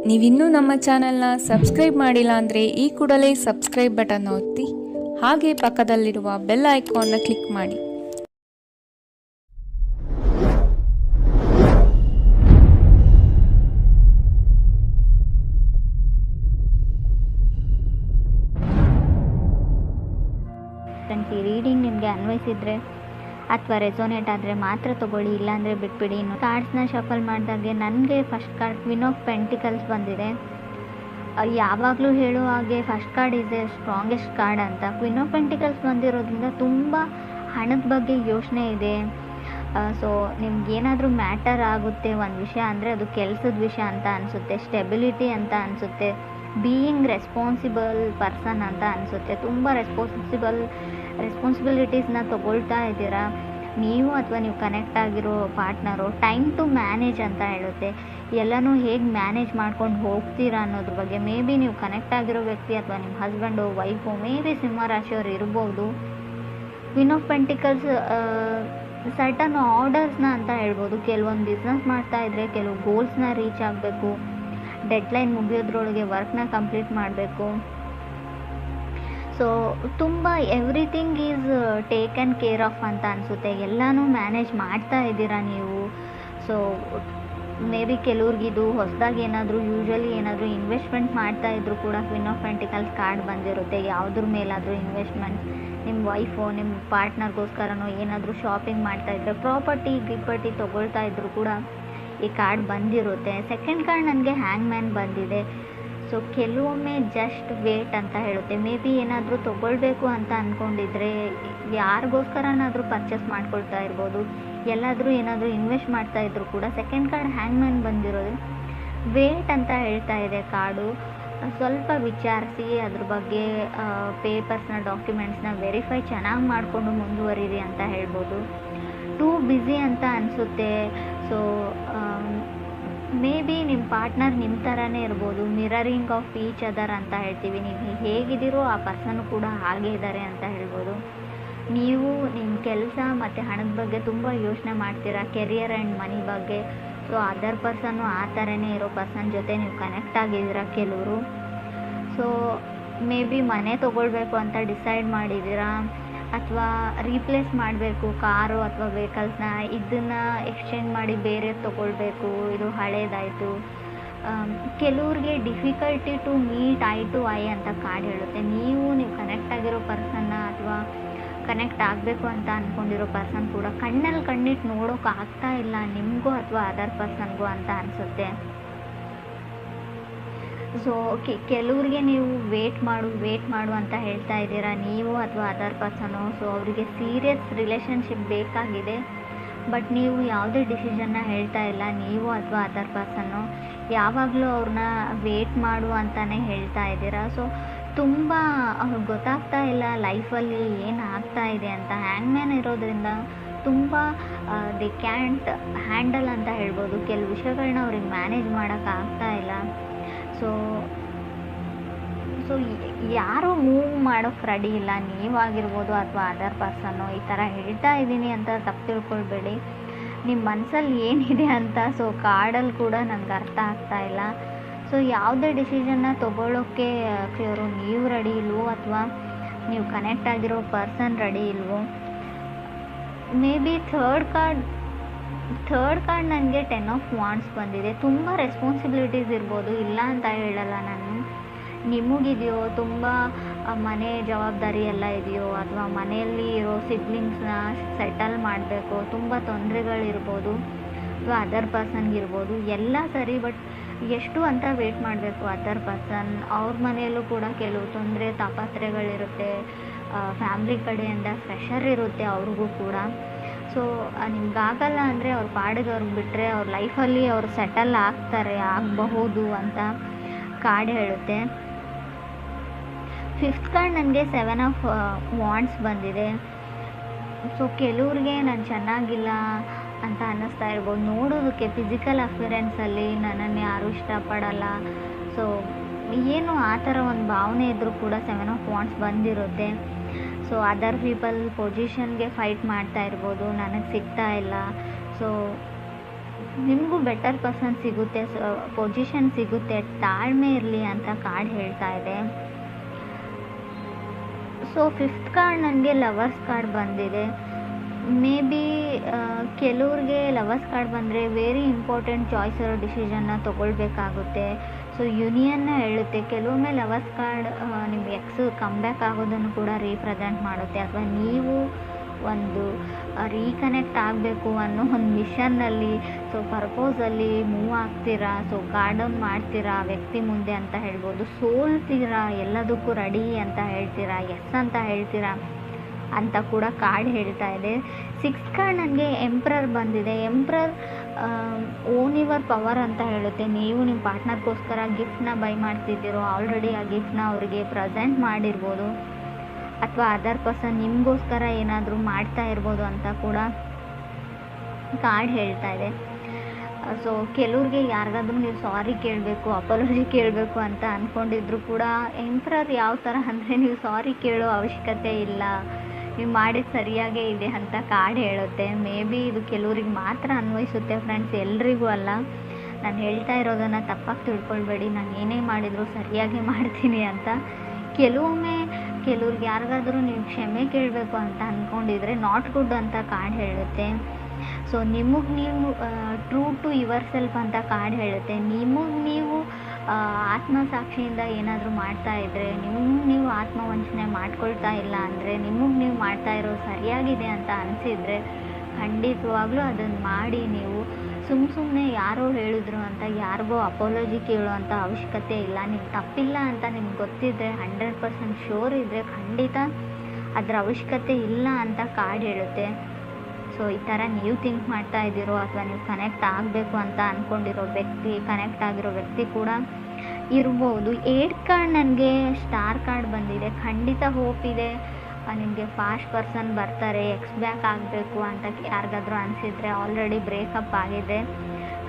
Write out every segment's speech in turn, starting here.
ನೀವಿನ್ನೂ ನಮ್ಮ ಚಾನೆಲ್ನ ಸಬ್ಸ್ಕ್ರೈಬ್ ಮಾಡಿಲ್ಲ ಅಂದರೆ ಈ ಕೂಡಲೇ ಸಬ್ಸ್ಕ್ರೈಬ್ ಬಟನ್ ಒತ್ತಿ ಹಾಗೆ ಪಕ್ಕದಲ್ಲಿರುವ ಬೆಲ್ ಐಕಾನ್ನ ಕ್ಲಿಕ್ ಮಾಡಿ. ಫ್ರೆಂಡ್ಸ್, ಈ ರೀಡಿಂಗ್ ನಿಮಗೆ ಅನ್ವಯಿಸಿದರೆ ಅಥವಾ ರೆಸೋನೇಟ್ ಆದರೆ ಮಾತ್ರ ತೊಗೊಳ್ಳಿ, ಇಲ್ಲಾಂದರೆ ಬಿಟ್ಬಿಡಿ. ಇನ್ನು ಕಾರ್ಡ್ಸ್ನ ಶಫಲ್ ಮಾಡಿದಾಗೆ ನನಗೆ first card queen of pentacles ಬಂದಿದೆ. ಯಾವಾಗಲೂ ಹೇಳುವ ಹಾಗೆ first card is A strongest card ಅಂತ. ಕ್ವೀನ್ ಆಫ್ ಪೆಂಟಿಕಲ್ಸ್ ಬಂದಿರೋದ್ರಿಂದ ತುಂಬ ಹಣದ ಬಗ್ಗೆ ಯೋಚನೆ ಇದೆ. ಸೊ ನಿಮ್ಗೇನಾದರೂ ಮ್ಯಾಟರ್ ಆಗುತ್ತೆ ಒಂದು ವಿಷಯ ಅಂದರೆ ಅದು ಕೆಲಸದ ವಿಷಯ ಅಂತ ಅನಿಸುತ್ತೆ, ಸ್ಟೆಬಿಲಿಟಿ ಅಂತ ಅನಿಸುತ್ತೆ, ಬೀಯಿಂಗ್ ರೆಸ್ಪಾನ್ಸಿಬಲ್ ಪರ್ಸನ್ ಅಂತ ಅನಿಸುತ್ತೆ. ತುಂಬ ರೆಸ್ಪಾನ್ಸಿಬಿಲಿಟೀಸ್ನ ತೊಗೊಳ್ತಾ ಇದ್ದೀರಾ ನೀವು ಅಥವಾ ನೀವು ಕನೆಕ್ಟ್ ಆಗಿರೋ ಪಾರ್ಟ್ನರು. ಟೈಮ್ ಟು ಮ್ಯಾನೇಜ್ ಅಂತ ಹೇಳುತ್ತೆ. ಎಲ್ಲನೂ ಹೇಗೆ ಮ್ಯಾನೇಜ್ ಮಾಡ್ಕೊಂಡು ಹೋಗ್ತೀರಾ ಅನ್ನೋದ್ರ ಬಗ್ಗೆ. ಮೇ ಬಿ ನೀವು ಕನೆಕ್ಟ್ ಆಗಿರೋ ವ್ಯಕ್ತಿ ಅಥವಾ ನಿಮ್ಮ ಹಸ್ಬೆಂಡು, ವೈಫು, ಮೇ ಬಿ ಸಿಂಹರಾಶಿಯವರು ಇರ್ಬೋದು. ಕ್ವೀನ್ ಆಫ್ ಪೆಂಟಿಕಲ್ಸ್ ಸರ್ಟನ್ ಆರ್ಡರ್ಸ್ನ ಅಂತ ಹೇಳ್ಬೋದು. ಕೆಲವೊಂದು ಬಿಸ್ನೆಸ್ ಮಾಡ್ತಾ ಇದ್ದರೆ ಕೆಲವು ಗೋಲ್ಸ್ನ ರೀಚ್ ಆಗಬೇಕು, ಡೆಡ್ಲೈನ್ ಮುಗಿಯೋದ್ರೊಳಗೆ ವರ್ಕ್ನ ಕಂಪ್ಲೀಟ್ ಮಾಡಬೇಕು. ಸೊ ತುಂಬ everything is taken care of ಅಂತ ಅನಿಸುತ್ತೆ. ಎಲ್ಲನೂ ಮ್ಯಾನೇಜ್ ಮಾಡ್ತಾ ಇದ್ದೀರಾ ನೀವು. ಸೊ ಮೇ ಬಿ ಕೆಲವ್ರಿಗಿದು ಹೊಸದಾಗಿ ಏನಾದರೂ ಯೂಶ್ವಲಿ ಏನಾದರೂ ಇನ್ವೆಸ್ಟ್ಮೆಂಟ್ ಮಾಡ್ತಾ ಇದ್ರು ಕೂಡ ಕ್ವೀನ್ ಆಫ್ ಪೆಂಟಿಕಲ್ಸ್ ಕಾರ್ಡ್ ಬಂದಿರುತ್ತೆ. ಯಾವುದ್ರ ಮೇಲಾದರೂ ಇನ್ವೆಸ್ಟ್ಮೆಂಟ್, ನಿಮ್ಮ ವೈಫು ನಿಮ್ಮ ಪಾರ್ಟ್ನರ್ಗೋಸ್ಕರನೋ ಏನಾದರೂ ಶಾಪಿಂಗ್ ಮಾಡ್ತಾ ಇದ್ದರೆ, ಗಿಪ್ಪರ್ಟಿ ತೊಗೊಳ್ತಾ ಇದ್ರು ಕೂಡ ಈ ಕಾರ್ಡ್ ಬಂದಿರುತ್ತೆ. ಸೆಕೆಂಡ್ ಕಾರ್ಡ್ ನನಗೆ ಹ್ಯಾಂಗ್ ಮ್ಯಾನ್ ಬಂದಿದೆ. ಸೊ ಕೆಲವೊಮ್ಮೆ ಜಸ್ಟ್ ವೇಟ್ ಅಂತ ಹೇಳುತ್ತೆ. ಮೇ ಬಿ ಏನಾದರೂ ತೊಗೊಳ್ಬೇಕು ಅಂತ ಅಂದ್ಕೊಂಡಿದ್ರೆ, ಯಾರಿಗೋಸ್ಕರನಾದರೂ ಪರ್ಚೇಸ್ ಮಾಡ್ಕೊಳ್ತಾ ಇರ್ಬೋದು, ಎಲ್ಲಾದರೂ ಏನಾದರೂ ಇನ್ವೆಸ್ಟ್ ಮಾಡ್ತಾ ಇದ್ರು ಕೂಡ ಸೆಕೆಂಡ್ ಕಾರ್ಡ್ ಹ್ಯಾಂಗ್ ಮ್ಯಾನ್ ಬಂದಿರೋದು ವೇಟ್ ಅಂತ ಹೇಳ್ತಾ ಇದೆ ಕಾರ್ಡು. ಸ್ವಲ್ಪ ವಿಚಾರಿಸಿ ಅದ್ರ ಬಗ್ಗೆ ಪೇಪರ್ಸ್ನ, ಡಾಕ್ಯುಮೆಂಟ್ಸ್ನ ವೆರಿಫೈ ಚೆನ್ನಾಗಿ ಮಾಡಿಕೊಂಡು ಮುಂದುವರಿರಿ ಅಂತ ಹೇಳ್ಬೋದು. ಟೂ ಬ್ಯುಸಿ ಅಂತ ಅನಿಸುತ್ತೆ. ಸೊ ಮೇ ಬಿ ನಿಮ್ಮ ಪಾರ್ಟ್ನರ್ ನಿಮ್ಮ ಥರನೇ ಇರ್ಬೋದು. ಮಿರರಿಂಗ್ ಆಫ್ ಈಚ್ ಅದರ್ ಅಂತ ಹೇಳ್ತೀವಿ. ನೀವು ಹೇಗಿದ್ದೀರೋ ಆ ಪರ್ಸನ್ನು ಕೂಡ ಹಾಗೇ ಇದ್ದಾರೆ ಅಂತ ಹೇಳ್ಬೋದು. ನೀವು ನಿಮ್ಮ ಕೆಲಸ ಮತ್ತು ಹಣದ ಬಗ್ಗೆ ತುಂಬ ಯೋಚನೆ ಮಾಡ್ತೀರಾ, ಕೆರಿಯರ್ ಆ್ಯಂಡ್ ಮನಿ ಬಗ್ಗೆ. ಸೊ ಅದರ್ ಪರ್ಸನ್ನು ಆ ಥರನೇ ಇರೋ ಪರ್ಸನ್ ಜೊತೆ ನೀವು ಕನೆಕ್ಟ್ ಆಗಿದ್ದೀರಾ ಕೆಲವರು. ಸೊ ಮೇ ಬಿ ಮನೆ ತೊಗೊಳ್ಬೇಕು ಅಂತ ಡಿಸೈಡ್ ಮಾಡಿದ್ದೀರಾ, ಅಥವಾ ರೀಪ್ಲೇಸ್ ಮಾಡಬೇಕು ಕಾರು ಅಥವಾ ವೆಹಿಕಲ್ಸ್ನ, ಇದನ್ನು ಎಕ್ಸ್ಚೇಂಜ್ ಮಾಡಿ ಬೇರೆ ತೊಗೊಳ್ಬೇಕು, ಇದು ಹಳೇದಾಯಿತು. ಕೆಲವ್ರಿಗೆ difficulty to meet eye to eye ಅಂತ ಕಾರ್ಡ್ ಹೇಳುತ್ತೆ. ನೀವು ಕನೆಕ್ಟ್ ಆಗಿರೋ ಪರ್ಸನ್ನ ಅಥವಾ ಕನೆಕ್ಟ್ ಆಗಬೇಕು ಅಂತ ಅಂದ್ಕೊಂಡಿರೋ ಪರ್ಸನ್ ಕೂಡ ಕಣ್ಣಲ್ಲಿ ಕಣ್ಣಿಟ್ಟು ನೋಡೋಕೆ ಆಗ್ತಾ ಇಲ್ಲ ನಿಮಗೂ ಅಥವಾ ಅದರ್ ಪರ್ಸನ್ಗೂ ಅಂತ ಅನಿಸುತ್ತೆ. ಸೊ ಕೆಲವ್ರಿಗೆ ನೀವು ವೇಟ್ ಮಾಡು ಅಂತ ಹೇಳ್ತಾ ಇದ್ದೀರಾ ನೀವು ಅಥವಾ ಅದರ್ ಪರ್ಸನು. ಸೊ ಅವರಿಗೆ ಸೀರಿಯಸ್ ರಿಲೇಷನ್ಶಿಪ್ ಬೇಕಾಗಿದೆ, ಬಟ್ ನೀವು ಯಾವುದೇ ಡಿಸಿಷನ್ನ ಹೇಳ್ತಾ ಇಲ್ಲ ನೀವು ಅಥವಾ ಅದರ್ ಪರ್ಸನ್ನು. ಯಾವಾಗಲೂ ಅವ್ರನ್ನ ವೇಟ್ ಮಾಡು ಅಂತಲೇ ಹೇಳ್ತಾ ಇದ್ದೀರಾ. ಸೊ ತುಂಬ ಅವ್ರಿಗೆ ಗೊತ್ತಾಗ್ತಾ ಇಲ್ಲ ಲೈಫಲ್ಲಿ ಏನು ಆಗ್ತಾ ಇದೆ ಅಂತ. ಹ್ಯಾಂಗ್ ಮ್ಯಾನ್ ಇರೋದ್ರಿಂದ ತುಂಬ ದೇ ಕ್ಯಾಂಟ್ ಹ್ಯಾಂಡಲ್ ಅಂತ ಹೇಳ್ಬೋದು. ಕೆಲವು ವಿಷಯಗಳನ್ನ ಅವ್ರಿಗೆ ಮ್ಯಾನೇಜ್ ಮಾಡೋಕ್ಕಾಗ್ತಾ ಇಲ್ಲ. ಸೊ ಯಾರೂ ಮೂವ್ ಮಾಡೋಕ್ಕೆ ರೆಡಿ ಇಲ್ಲ, ನೀವಾಗಿರ್ಬೋದು ಅಥವಾ ಅದರ್ ಪರ್ಸನ್ನು. ಈ ಥರ ಹೇಳ್ತಾ ಇದ್ದೀನಿ ಅಂತ ತಪ್ಪು ತಿಳ್ಕೊಳ್ಬೇಡಿ, ನಿಮ್ಮ ಮನಸ್ಸಲ್ಲಿ ಏನಿದೆ ಅಂತ. ಸೊ ಕಾರ್ಡಲ್ಲಿ ಕೂಡ ನನಗೆ ಅರ್ಥ ಆಗ್ತಾ ಇಲ್ಲ. ಸೊ ಯಾವುದೇ ಡಿಸಿಷನ್ನ ತೊಗೊಳ್ಳೋಕ್ಕೆ ನೀವು ರೆಡಿ ಇಲ್ವೋ ಅಥವಾ ನೀವು ಕನೆಕ್ಟ್ ಆಗಿರೋ ಪರ್ಸನ್ ರೆಡಿ ಇಲ್ವೋ. ಮೇ ಬಿ ಥರ್ಡ್ ಕಾರ್ಡ್ ನನಗೆ 10 ಆಫ್ ವಾಂಡ್ಸ್ ಬಂದಿದೆ. ತುಂಬ ರೆಸ್ಪಾನ್ಸಿಬಿಲಿಟೀಸ್ ಇರ್ಬೋದು, ಇಲ್ಲ ಅಂತ ಹೇಳಲ್ಲ ನಾನು. ನಿಮಗಿದೆಯೋ ತುಂಬ ಮನೆ ಜವಾಬ್ದಾರಿ ಎಲ್ಲ ಇದೆಯೋ, ಅಥವಾ ಮನೆಯಲ್ಲಿ ಇರೋ ಸಿಬ್ಲಿಂಗ್ಸ್ನ ಸೆಟಲ್ ಮಾಡಬೇಕು, ತುಂಬ ತೊಂದರೆಗಳಿರ್ಬೋದು, ಅಥವಾ ಅದರ್ ಪರ್ಸನ್ಗಿರ್ಬೋದು, ಎಲ್ಲ ಸರಿ. ಬಟ್ ಎಷ್ಟು ಅಂತ ವೇಟ್ ಮಾಡಬೇಕು ಅದರ್ ಪರ್ಸನ್. ಅವ್ರ ಮನೆಯಲ್ಲೂ ಕೂಡ ಕೆಲವು ತೊಂದರೆ ತಾಪತ್ರೆಗಳಿರುತ್ತೆ, ಫ್ಯಾಮ್ಲಿ ಕಡೆಯಿಂದ ಪ್ರೆಷರ್ ಇರುತ್ತೆ ಅವ್ರಿಗೂ ಕೂಡ. ಸೊ ನಿಮ್ಗಾಗಲ್ಲ ಅಂದರೆ ಅವ್ರ ಪಾಡಿಗೆ ಅವ್ರಿಗೆ ಬಿಟ್ಟರೆ ಅವ್ರ ಲೈಫಲ್ಲಿ ಅವ್ರು ಸೆಟಲ್ ಆಗಬಹುದು ಅಂತ ಕಾರ್ಡ್ ಹೇಳುತ್ತೆ. ಫಿಫ್ತ್ ಕಾರ್ಡ್ ನನಗೆ 7 ಆಫ್ ವಾಂಡ್ಸ್ ಬಂದಿದೆ. ಸೊ ಕೆಲವ್ರಿಗೆ ನಾನು ಚೆನ್ನಾಗಿಲ್ಲ ಅಂತ ಅನ್ನಿಸ್ತಾ ಇರ್ಬೋದು. ನೋಡೋದಕ್ಕೆ ಫಿಸಿಕಲ್ ಅಫಿಯರೆನ್ಸಲ್ಲಿ ನನ್ನನ್ನು ಯಾರೂ ಇಷ್ಟಪಡಲ್ಲ, ಸೊ ಏನು ಆ ಥರ ಒಂದು ಭಾವನೆ ಇದ್ದರೂ ಕೂಡ 7 ಆಫ್ ವಾಂಡ್ಸ್ ಬಂದಿರುತ್ತೆ. ಸೊ ಅದರ್ ಪೀಪಲ್ ಪೊಸಿಷನ್ಗೆ ಫೈಟ್ ಮಾಡ್ತಾ ಇರ್ಬೋದು, ನನಗೆ ಸಿಗ್ತಾ ಇಲ್ಲ. ಸೊ ನಿಮಗೂ ಬೆಟರ್ ಪರ್ಸನ್ ಸಿಗುತ್ತೆ, ಪೊಸಿಷನ್ ಸಿಗುತ್ತೆ, ತಾಳ್ಮೆ ಇರಲಿ ಅಂತ ಕಾರ್ಡ್ ಹೇಳ್ತಾ ಇದೆ. ಸೊ 5th ಕಾರ್ಡ್ ನನಗೆ ಲವರ್ಸ್ ಕಾರ್ಡ್ ಬಂದಿದೆ. ಮೇ ಬಿ ಕೆಲವ್ರಿಗೆ ಲವರ್ಸ್ ಕಾರ್ಡ್ ಬಂದರೆ ವೆರಿ ಇಂಪಾರ್ಟೆಂಟ್ ಚಾಯ್ಸ್ ಇರೋ ಡಿಸಿಷನ್ನ ತೊಗೊಳ್ಬೇಕಾಗುತ್ತೆ. ಸೊ ಯೂನಿಯನ್ನ ಹೇಳುತ್ತೆ. ಕೆಲವೊಮ್ಮೆ ಲವರ್ಸ್ ಕಾರ್ಡ್ ನಿಮ್ಮ ಎಕ್ಸು ಕಮ್ಬ್ಯಾಕ್ ಆಗೋದನ್ನು ಕೂಡ ರೀಪ್ರೆಸೆಂಟ್ ಮಾಡುತ್ತೆ, ಅಥವಾ ನೀವು ಒಂದು ರೀಕನೆಕ್ಟ್ ಆಗಬೇಕು ಅನ್ನೋ ಒಂದು ಮಿಷನ್ನಲ್ಲಿ, ಸೊ ಪರ್ಪೋಸಲ್ಲಿ ಮೂವ್ ಆಗ್ತೀರಾ, ಸೊ ಗಾರ್ಡನ್ ಮಾಡ್ತೀರಾ ವ್ಯಕ್ತಿ ಮುಂದೆ ಅಂತ ಹೇಳ್ಬೋದು. ಸೋಲ್ತೀರಾ, ಎಲ್ಲದಕ್ಕೂ ರೆಡಿ ಅಂತ ಹೇಳ್ತೀರಾ, ಎಸ್ ಅಂತ ಹೇಳ್ತೀರಾ ಅಂತ ಕೂಡ ಕಾರ್ಡ್ ಹೇಳ್ತಾ ಇದೆ. 6th ಕಾರ್ಡ್ ನನಗೆ ಎಂಪ್ರರ್ ಬಂದಿದೆ. ಎಂಪ್ರರ್ ಓನ್ ಯುವರ್ ಪವರ್ ಅಂತ ಹೇಳುತ್ತೆ. ನೀವು ನಿಮ್ಮ ಪಾರ್ಟ್ನರ್ಗೋಸ್ಕರ ಗಿಫ್ಟ್ನ ಬೈ ಮಾಡ್ತಿದ್ದೀರೋ, ಆಲ್ರೆಡಿ ಆ ಗಿಫ್ಟ್ನ ಅವರಿಗೆ ಪ್ರೆಸೆಂಟ್ ಮಾಡಿರ್ಬೋದು, ಅಥವಾ ಅದರ್ ಪರ್ಸನ್ ನಿಮಗೋಸ್ಕರ ಏನಾದರೂ ಮಾಡ್ತಾ ಇರ್ಬೋದು ಅಂತ ಕೂಡ ಕಾರ್ಡ್ ಹೇಳ್ತಾ ಇದೆ. ಸೊ ಕೆಲವ್ರಿಗೆ ಯಾರಿಗಾದ್ರೂ ನೀವು ಸಾರಿ ಕೇಳಬೇಕು, ಅಪಾಲಜಿ ಕೇಳಬೇಕು ಅಂತ ಅಂದ್ಕೊಂಡಿದ್ರು ಕೂಡ ಎಂಪ್ರರ್ ಯಾವ ಥರ ಅಂದರೆ ನೀವು ಸಾರಿ ಕೇಳೋ ಅವಶ್ಯಕತೆ ಇಲ್ಲ, ನೀವು ಮಾಡಿದ ಸರಿಯಾಗೇ ಇದೆ ಅಂತ ಕಾರ್ಡ್ ಹೇಳುತ್ತೆ. ಮೇ ಬಿ ಇದು ಕೆಲವ್ರಿಗೆ ಮಾತ್ರ ಅನ್ವಯಿಸುತ್ತೆ ಫ್ರೆಂಡ್ಸ್, ಎಲ್ರಿಗೂ ಅಲ್ಲ. ನಾನು ಹೇಳ್ತಾ ಇರೋದನ್ನು ತಪ್ಪಾಗಿ ತಿಳ್ಕೊಳ್ಬೇಡಿ, ನಾನು ಏನೇ ಮಾಡಿದರೂ ಸರಿಯಾಗಿ ಮಾಡ್ತೀನಿ ಅಂತ. ಕೆಲವ್ರಿಗೆ ಯಾರಿಗಾದ್ರೂ ನೀವು ಕ್ಷಮೆ ಕೇಳಬೇಕು ಅಂತ ಅಂದ್ಕೊಂಡಿದ್ರೆ ನಾಟ್ ಗುಡ್ ಅಂತ ಕಾರ್ಡ್ ಹೇಳುತ್ತೆ. ಸೊ ನಿಮಗೆ ನೀವು ಟ್ರೂ ಟು ಯುವರ್ ಸೆಲ್ಫ್ ಅಂತ ಕಾರ್ಡ್ ಹೇಳುತ್ತೆ. ನಿಮಗೆ ನೀವು ಆತ್ಮಸಾಕ್ಷಿಯಿಂದ ಏನಾದರೂ ಮಾಡ್ತಾ ಇದ್ದರೆ, ನೀವು ಆತ್ಮವಂಚನೆ ಮಾಡ್ಕೊಳ್ತಾ ಇಲ್ಲ ಅಂದರೆ, ನಿಮಗೆ ನೀವು ಮಾಡ್ತಾ ಇರೋ ಸರಿಯಾಗಿದೆ ಅಂತ ಅನಿಸಿದರೆ ಖಂಡಿತವಾಗ್ಲೂ ಅದನ್ನು ಮಾಡಿ. ನೀವು ಸುಮ್ಮನೆ ಯಾರೋ ಹೇಳಿದ್ರು ಅಂತ ಯಾರಿಗೋ ಅಪಾಲಜಿ ಕೇಳೋವಂಥ ಅವಶ್ಯಕತೆ ಇಲ್ಲ. ನೀವು ತಪ್ಪಿಲ್ಲ ಅಂತ ನಿಮ್ಗೆ ಗೊತ್ತಿದ್ದರೆ, 100% ಶೋರ್ ಇದ್ದರೆ ಖಂಡಿತ ಅದರ ಅವಶ್ಯಕತೆ ಇಲ್ಲ ಅಂತ ಕಾರ್ಡ್ ಹೇಳುತ್ತೆ. ಸೊ ಈ ಥರ ನೀವು ಥಿಂಕ್ ಮಾಡ್ತಾ ಇದ್ದೀರೋ, ಅಥವಾ ನೀವು ಕನೆಕ್ಟ್ ಆಗಬೇಕು ಅಂತ ಅಂದ್ಕೊಂಡಿರೋ ವ್ಯಕ್ತಿ, ಕನೆಕ್ಟ್ ಆಗಿರೋ ವ್ಯಕ್ತಿ ಕೂಡ ಇರ್ಬೋದು. 8th ಕಾರ್ಡ್ ನನಗೆ ಸ್ಟಾರ್ ಕಾರ್ಡ್ ಬಂದಿದೆ. ಖಂಡಿತ ಹೋಪ್ ಇದೆ, ನಿಮಗೆ ಫಾಸ್ಟ್ ಪರ್ಸನ್ ಬರ್ತಾರೆ. ಎಕ್ಸ್ ಬ್ಯಾಕ್ ಆಗಬೇಕು ಅಂತ ಯಾರಿಗಾದ್ರೂ ಅನಿಸಿದರೆ, ಆಲ್ರೆಡಿ ಬ್ರೇಕಪ್ ಆಗಿದೆ,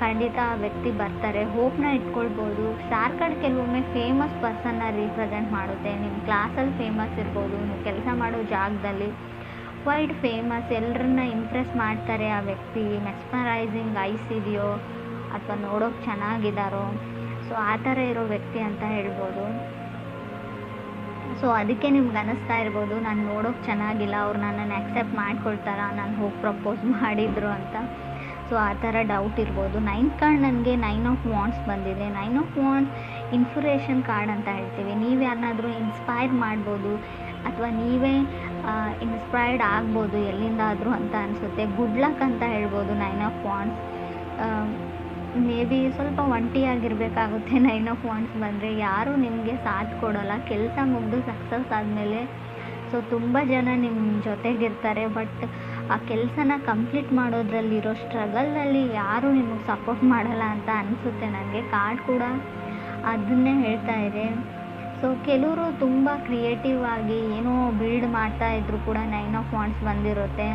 ಖಂಡಿತ ಆ ವ್ಯಕ್ತಿ ಬರ್ತಾರೆ. ಹೋಪ್ನ ಇಟ್ಕೊಳ್ಬೋದು. ಸ್ಟಾರ್ ಕಾರ್ಡ್ ಕೆಲವೊಮ್ಮೆ ಫೇಮಸ್ ಪರ್ಸನ್ನ ರೀಪ್ರೆಸೆಂಟ್ ಮಾಡುತ್ತೆ. ನಿಮ್ಮ ಕ್ಲಾಸಲ್ಲಿ ಫೇಮಸ್ ಇರ್ಬೋದು, ನೀವು ಕೆಲಸ ಮಾಡೋ ಜಾಗದಲ್ಲಿ ವೈಡ್ ಫೇಮಸ್, ಎಲ್ಲರನ್ನ ಇಂಪ್ರೆಸ್ ಮಾಡ್ತಾರೆ ಆ ವ್ಯಕ್ತಿ. ಮೆಸ್ಮರೈಸಿಂಗ್ ಐಸ್ ಇದೆಯೋ, ಅಥವಾ ನೋಡೋಕೆ ಚೆನ್ನಾಗಿದ್ದಾರೋ, ಸೊ ಆ ಥರ ಇರೋ ವ್ಯಕ್ತಿ ಅಂತ ಹೇಳ್ಬೋದು. ಸೊ ಅದಕ್ಕೆ ನಿಮ್ಗೆ ಅನ್ನಿಸ್ತಾ ಇರ್ಬೋದು, ನಾನು ನೋಡೋಕೆ ಚೆನ್ನಾಗಿಲ್ಲ, ಅವ್ರು ನನ್ನನ್ನು ಆ್ಯಕ್ಸೆಪ್ಟ್ ಮಾಡ್ಕೊಳ್ತಾರ, ನಾನು ಹೋಗಿ ಪ್ರಪೋಸ್ ಮಾಡಿದ್ರು ಅಂತ. ಸೊ ಆ ಥರ ಡೌಟ್ ಇರ್ಬೋದು. 9th ಕಾರ್ಡ್ ನನಗೆ 9 ಆಫ್ ವಾಂಡ್ಸ್ ಬಂದಿದೆ. 9 ಆಫ್ ವಾಂಡ್ಸ್ ಇನ್ಸ್ಪಿರೇಷನ್ ಕಾರ್ಡ್ ಅಂತ ಹೇಳ್ತೀವಿ. ನೀವು ಯಾರನ್ನಾದರೂ ಇನ್ಸ್ಪೈರ್ ಮಾಡ್ಬೋದು, ಅಥವಾ ನೀವೇ ಇನ್ಸ್ಪೈರ್ಡ್ ಆಗ್ಬೋದು ಎಲ್ಲಿಂದಾದರೂ ಅಂತ ಅನಿಸುತ್ತೆ. ಗುಡ್ ಲಕ್ ಅಂತ ಹೇಳ್ಬೋದು 9 ಆಫ್ ವಾಂಡ್ಸ್. ಮೇ ಬಿ ಸ್ವಲ್ಪ ಒಂಟಿಯಾಗಿರಬೇಕಾಗುತ್ತೆ 9 ಆಫ್ ವಾಂಡ್ಸ್ ಬಂದರೆ. ಯಾರೂ ನಿಮಗೆ ಸಾಥ್ ಕೊಡೋಲ್ಲ. ಕೆಲಸ ಮುಗಿದು ಸಕ್ಸಸ್ ಆದಮೇಲೆ ಸೊ ತುಂಬ ಜನ ನಿಮ್ಮ ಜೊತೆಗಿರ್ತಾರೆ, ಬಟ್ ಆ ಕೆಲಸನ ಕಂಪ್ಲೀಟ್ ಮಾಡೋದ್ರಲ್ಲಿರೋ ಸ್ಟ್ರಗಲ್ನಲ್ಲಿ ಯಾರೂ ನಿಮಗೆ ಸಪೋರ್ಟ್ ಮಾಡಲ್ಲ ಅಂತ ಅನಿಸುತ್ತೆ ನನಗೆ. ಕಾರ್ಡ್ ಕೂಡ ಅದನ್ನೇ ಹೇಳ್ತಾ ಇದೆ. ಸೊ ಕೆಲವರು ತುಂಬ ಕ್ರಿಯೇಟಿವ್ ಆಗಿ ಏನೋ ಬಿಲ್ಡ್ ಮಾಡ್ತಾ ಇದ್ರು ಕೂಡ 9 ಆಫ್ ವಾಂಡ್ಸ್ ಬಂದಿರುತ್ತೆ.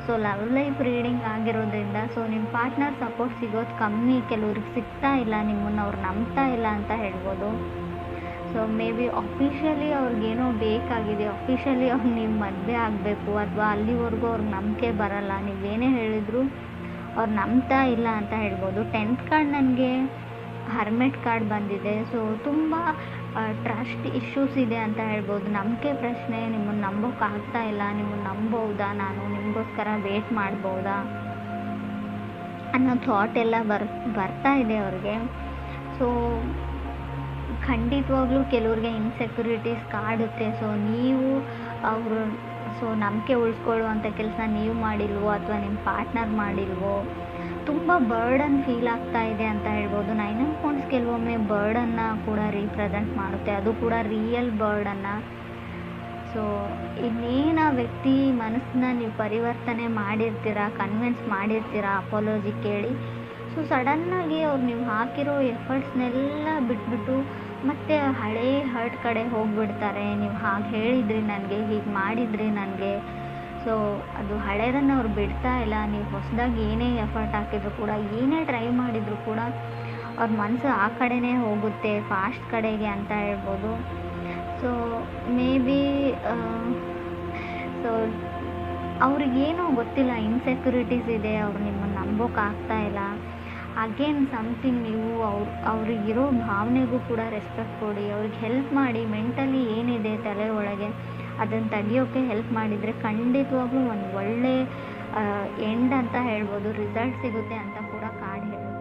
ಸೊ ಲವ್ ಲೈಫ್ ರೀಡಿಂಗ್ ಆಗಿರೋದ್ರಿಂದ ಸೊ ನಿಮ್ಮ ಪಾರ್ಟ್ನರ್ ಸಪೋರ್ಟ್ ಸಿಗೋದು ಕಮ್ಮಿ, ಕೆಲವ್ರಿಗೆ ಸಿಗ್ತಾ ಇಲ್ಲ, ನಿಮ್ಮನ್ನು ಅವ್ರು ನಂಬ್ತಾ ಇಲ್ಲ ಅಂತ ಹೇಳ್ಬೋದು. ಸೊ ಮೇ ಬಿ ಅಫಿಷಿಯಲಿ ಅವ್ರಿಗೇನೋ ಬೇಕಾಗಿದೆ, ಅಫಿಷಿಯಲಿ ಅವ್ರು ನೀವು ಮದುವೆ ಆಗಬೇಕು, ಅಥವಾ ಅಲ್ಲಿವರೆಗೂ ಅವ್ರಿಗೆ ನಂಬಿಕೆ ಬರಲ್ಲ, ನೀವೇನೇ ಹೇಳಿದ್ರು ಅವ್ರು ನಂಬ್ತಾ ಇಲ್ಲ ಅಂತ ಹೇಳ್ಬೋದು. 10th ಕಾರ್ಡ್ ನನಗೆ ಹರ್ಮೆಟ್ ಕಾರ್ಡ್ ಬಂದಿದೆ. ಸೊ ತುಂಬ ಟ್ರಸ್ಟ್ ಇಶ್ಯೂಸ್ ಇದೆ ಅಂತ ಹೇಳ್ಬೋದು. ನಂಬಿಕೆ ಪ್ರಶ್ನೆ, ನಿಮ್ಮನ್ನು ನಂಬೋಕ್ಕಾಗ್ತಾ ಇಲ್ಲ, ನಿಮ್ಮನ್ನು ನಂಬೋದಾ, ನಾನು ನಿಮಗೋಸ್ಕರ ವೇಟ್ ಮಾಡ್ಬೋದಾ ಅನ್ನೋ ಥಾಟ್ ಎಲ್ಲ ಬರ್ತಾ ಇದೆ ಅವ್ರಿಗೆ. ಸೊ ಖಂಡಿತವಾಗ್ಲೂ ಕೆಲವ್ರಿಗೆ ಇನ್ಸೆಕ್ಯೂರಿಟೀಸ್ ಕಾಡುತ್ತೆ. ಸೊ ನೀವು ಅವರು ನಂಬಿಕೆ ಉಳಿಸ್ಕೊಳ್ಳುವಂಥ ಕೆಲಸ ನೀವು ಮಾಡಿಲ್ವೋ, ಅಥವಾ ನಿಮ್ಮ ಪಾರ್ಟ್ನರ್ ಮಾಡಿಲ್ವೋ, ತುಂಬ ಬರ್ಡನ್ ಫೀಲ್ ಆಗ್ತಾ ಇದೆ ಅಂತ ಹೇಳ್ಬೋದು. 9 ಆಫ್ ವಾಂಡ್ಸ್ ಕೆಲವೊಮ್ಮೆ ಬರ್ಡನ್ನು ಕೂಡ ರೀಪ್ರೆಸೆಂಟ್ ಮಾಡುತ್ತೆ, ಅದು ಕೂಡ ರಿಯಲ್ ಬರ್ಡನ್ನು. ಸೊ ಇನ್ನೇನು ಆ ವ್ಯಕ್ತಿ ಮನಸ್ಸನ್ನ ನೀವು ಪರಿವರ್ತನೆ ಮಾಡಿರ್ತೀರಾ, ಕನ್ವಿನ್ಸ್ ಮಾಡಿರ್ತೀರಾ ಅಪಾಲಜಿ ಕೇಳಿ. ಸೊ ಸಡನ್ನಾಗಿ ಅವ್ರು ನೀವು ಹಾಕಿರೋ ಎಫರ್ಟ್ಸ್ನೆಲ್ಲ ಬಿಟ್ಬಿಟ್ಟು ಮತ್ತೆ ಹಳೇ ಹರ್ಟ್ ಕಡೆ ಹೋಗಿಬಿಡ್ತಾರೆ. ನೀವು ಹಾಗೆ ಹೇಳಿದ್ರಿ ನನಗೆ, ಹೀಗೆ ಮಾಡಿದ್ರಿ ನನಗೆ. ಸೊ ಅದು ಹಳೇದನ್ನು ಅವ್ರು ಬಿಡ್ತಾ ಇಲ್ಲ. ನೀವು ಹೊಸದಾಗಿ ಏನೇ ಎಫರ್ಟ್ ಹಾಕಿದ್ರು ಕೂಡ, ಏನೇ ಟ್ರೈ ಮಾಡಿದ್ರು ಕೂಡ ಅವ್ರ ಮನಸ್ಸು ಆ ಕಡೆನೇ ಹೋಗುತ್ತೆ, ಫಾಸ್ಟ್ ಕಡೆಗೆ ಅಂತ ಹೇಳ್ಬೋದು. ಸೊ ಮೇ ಬಿ ಸೊ ಅವ್ರಿಗೇನೋ ಗೊತ್ತಿಲ್ಲ, ಇನ್ಸೆಕ್ಯೂರಿಟೀಸ್ ಇದೆ, ಅವ್ರು ನಿಮ್ಮನ್ನು ನಂಬೋಕ್ಕಾಗ್ತಾ ಇಲ್ಲ. ಅಗೇನ್ ಸಮಥಿಂಗ್ ನೀವು ಅವ್ರಿಗಿರೋ ಭಾವನೆಗೂ ಕೂಡ ರೆಸ್ಪೆಕ್ಟ್ ಕೊಡಿ, ಅವ್ರಿಗೆ ಹೆಲ್ಪ್ ಮಾಡಿ. ಮೆಂಟಲಿ ಏನಿದೆ ತಲೆ ಒಳಗೆ ಅದನ್ನು ತೆಗಿಯೋಕ್ಕೆ ಹೆಲ್ಪ್ ಮಾಡಿದರೆ ಖಂಡಿತವಾಗ್ಲೂ ಒಂದು ಒಳ್ಳೆ ಎಂಡ್ ಅಂತ ಹೇಳ್ಬೋದು, ರಿಸಲ್ಟ್ ಸಿಗುತ್ತೆ ಅಂತ ಕೂಡ ಕಾರ್ಡ್ ಹೇಳುತ್ತೆ.